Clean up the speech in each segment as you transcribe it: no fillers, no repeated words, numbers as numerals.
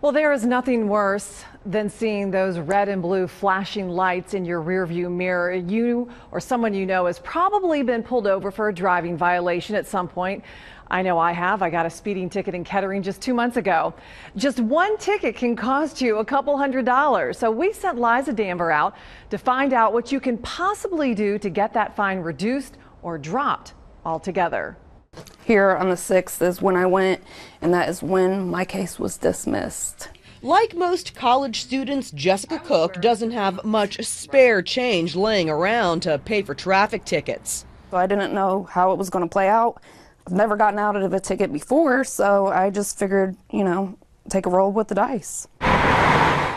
Well, there is nothing worse than seeing those red and blue flashing lights in your rearview mirror. You or someone you know has probably been pulled over for a driving violation at some point. I know I have. I got a speeding ticket in Kettering just 2 months ago. Just one ticket can cost you a couple $100s. So we sent Liza Danver out to find out what you can possibly do to get that fine reduced or dropped altogether. Here on the 6th is when I went, and that is when my case was dismissed. Like most college students, Jessica Cook doesn't have much spare change laying around to pay for traffic tickets. So I didn't know how it was going to play out. I've never gotten out of a ticket before, so I just figured, take a roll with the dice.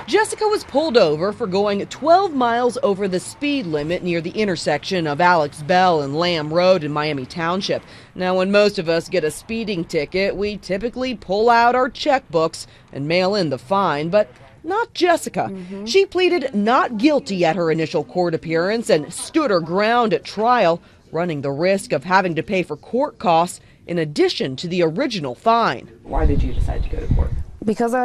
Jessica was pulled over for going 12 miles over the speed limit near the intersection of Alex Bell and Lamme Road in Miami Township. Now, when most of us get a speeding ticket, we typically pull out our checkbooks and mail in the fine, but not Jessica. She pleaded not guilty at her initial court appearance and stood her ground at trial, running the risk of having to pay for court costs in addition to the original fine. Why did you decide to go to court? Because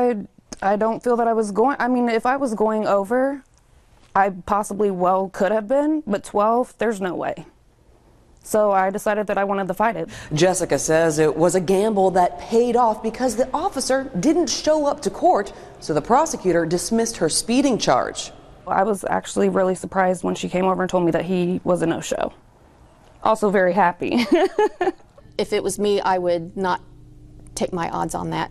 I don't feel that I was going, if I was going over, I possibly could have been, but 12, there's no way. So I decided that I wanted to fight it. Jessica says it was a gamble that paid off because the officer didn't show up to court, so the prosecutor dismissed her speeding charge. I was actually really surprised when she came over and told me that he was a no-show. Also very happy. If it was me, I would not take my odds on that.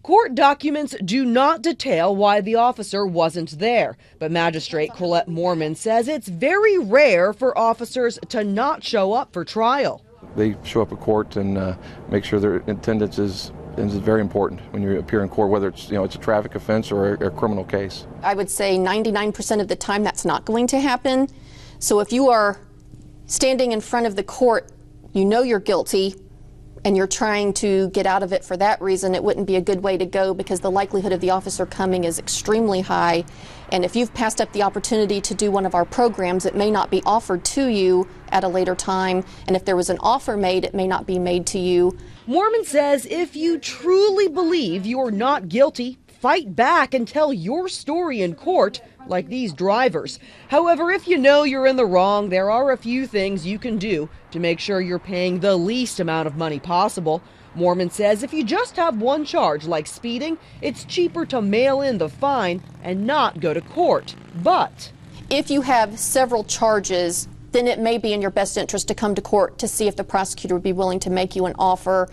Court documents do not detail why the officer wasn't there, but Magistrate Colette Mormon says it's very rare for officers to not show up for trial. They show up at court and make sure their attendance is very important when you appear in court, whether it's it's a traffic offense or a criminal case. I would say 99% of the time that's not going to happen. So if you are standing in front of the court, you know you're guilty, and you're trying to get out of it for that reason, it wouldn't be a good way to go because the likelihood of the officer coming is extremely high. And if you've passed up the opportunity to do one of our programs, it may not be offered to you at a later time. And if there was an offer made, it may not be made to you. Mormon says if you truly believe you're not guilty, fight back and tell your story in court, like these drivers. However, if you know you're in the wrong, there are a few things you can do to make sure you're paying the least amount of money possible. Mormon says if you just have one charge, like speeding, it's cheaper to mail in the fine and not go to court. But if you have several charges, then it may be in your best interest to come to court to see if the prosecutor would be willing to make you an offer.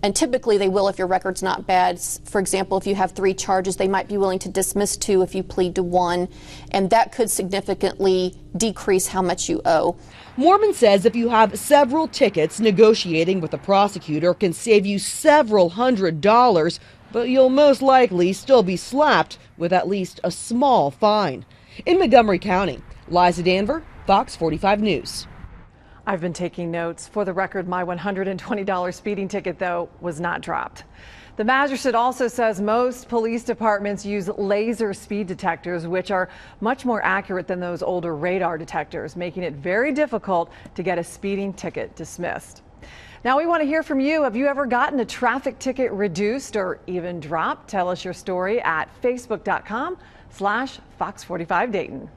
And typically they will if your record's not bad. For example, if you have 3 charges, they might be willing to dismiss 2 if you plead to 1, and that could significantly decrease how much you owe. Mormon says if you have several tickets, negotiating with the prosecutor can save you several $100s, but you'll most likely still be slapped with at least a small fine. In Montgomery County, Liza Danver, Fox 45 News. I've been taking notes. For the record, my $120 speeding ticket, though, was not dropped. The magistrate also says most police departments use laser speed detectors, which are much more accurate than those older radar detectors, making it very difficult to get a speeding ticket dismissed. Now we want to hear from you. Have you ever gotten a traffic ticket reduced or even dropped? Tell us your story at facebook.com/Fox45 Dayton.